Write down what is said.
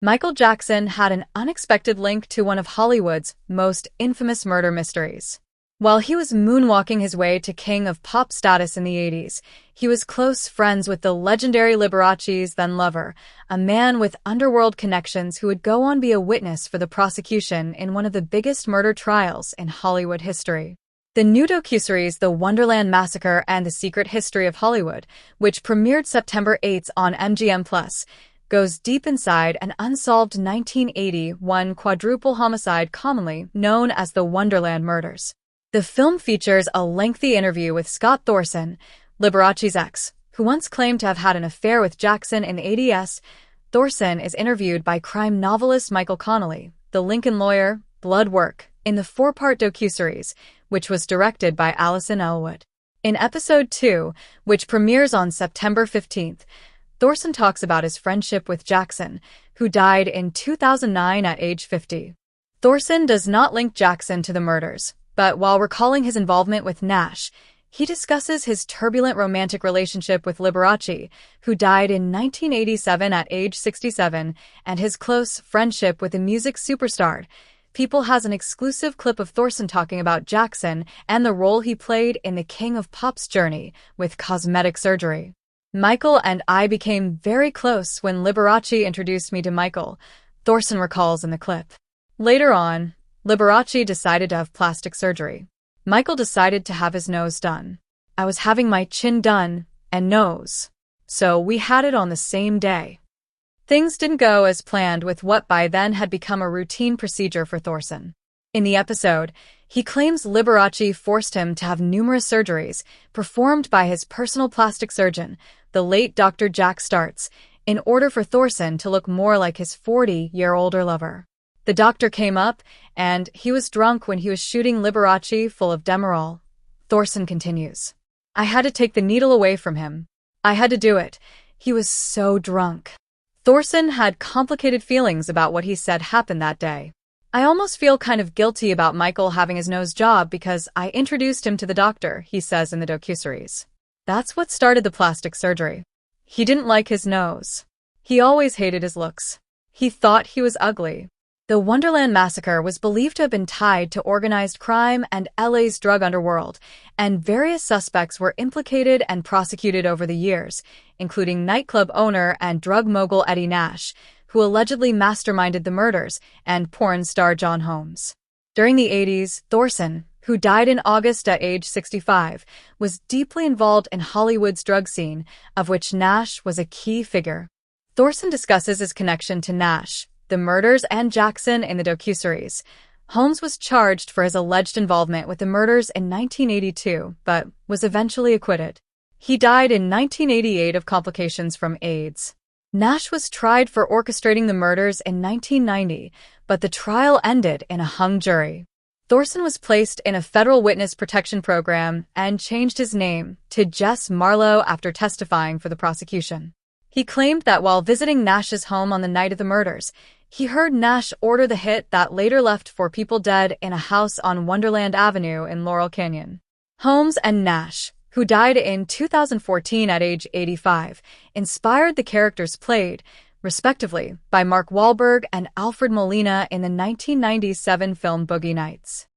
Michael Jackson had an unexpected link to one of Hollywood's most infamous murder mysteries. While he was moonwalking his way to king of pop status in the 80s, he was close friends with the legendary Liberace's then-lover, a man with underworld connections who would go on to be a witness for the prosecution in one of the biggest murder trials in Hollywood history. The new docuseries The Wonderland Massacre and the Secret History of Hollywood, which premiered September 8 on MGM+, goes deep inside an unsolved 1981 quadruple homicide commonly known as the Wonderland murders. The film features a lengthy interview with Scott Thorson, Liberace's ex, who once claimed to have had an affair with Jackson in the 80s. Thorson is interviewed by crime novelist Michael Connelly, the Lincoln lawyer, Blood Work, in the four-part docuseries, which was directed by Alison Elwood. In episode 2, which premieres on September 15th, Thorson talks about his friendship with Jackson, who died in 2009 at age 50. Thorson does not link Jackson to the murders, but while recalling his involvement with Nash, he discusses his turbulent romantic relationship with Liberace, who died in 1987 at age 67, and his close friendship with the music superstar. People has an exclusive clip of Thorson talking about Jackson and the role he played in the King of Pop's journey with cosmetic surgery. Michael and I became very close when Liberace introduced me to Michael, Thorson recalls in the clip. Later on, Liberace decided to have plastic surgery. Michael decided to have his nose done. I was having my chin done and nose, so we had it on the same day. Things didn't go as planned with what by then had become a routine procedure for Thorson. In the episode, he claims Liberace forced him to have numerous surgeries performed by his personal plastic surgeon, the late Dr. Jack Starts, in order for Thorson to look more like his 40-year-older lover. The doctor came up, and he was drunk when he was shooting Liberace full of Demerol. Thorson continues. I had to take the needle away from him. I had to do it. He was so drunk. Thorson had complicated feelings about what he said happened that day. I almost feel kind of guilty about Michael having his nose job because I introduced him to the doctor, he says in the docuseries. That's what started the plastic surgery. He didn't like his nose. He always hated his looks. He thought he was ugly. The Wonderland Massacre was believed to have been tied to organized crime and LA's drug underworld, and various suspects were implicated and prosecuted over the years, including nightclub owner and drug mogul Eddie Nash, who allegedly masterminded the murders, and porn star John Holmes. During the 80s, Thorson, who died in August at age 65, was deeply involved in Hollywood's drug scene, of which Nash was a key figure. Thorson discusses his connection to Nash, the murders, and Jackson in the docuseries. Holmes was charged for his alleged involvement with the murders in 1982, but was eventually acquitted. He died in 1988 of complications from AIDS. Nash was tried for orchestrating the murders in 1990, but the trial ended in a hung jury. Thorson was placed in a federal witness protection program and changed his name to Jess Marlowe after testifying for the prosecution. He claimed that while visiting Nash's home on the night of the murders, he heard Nash order the hit that later left 4 people dead in a house on Wonderland Avenue in Laurel Canyon. Holmes and Nash, who died in 2014 at age 85, inspired the characters played, respectively, by Mark Wahlberg and Alfred Molina in the 1997 film Boogie Nights.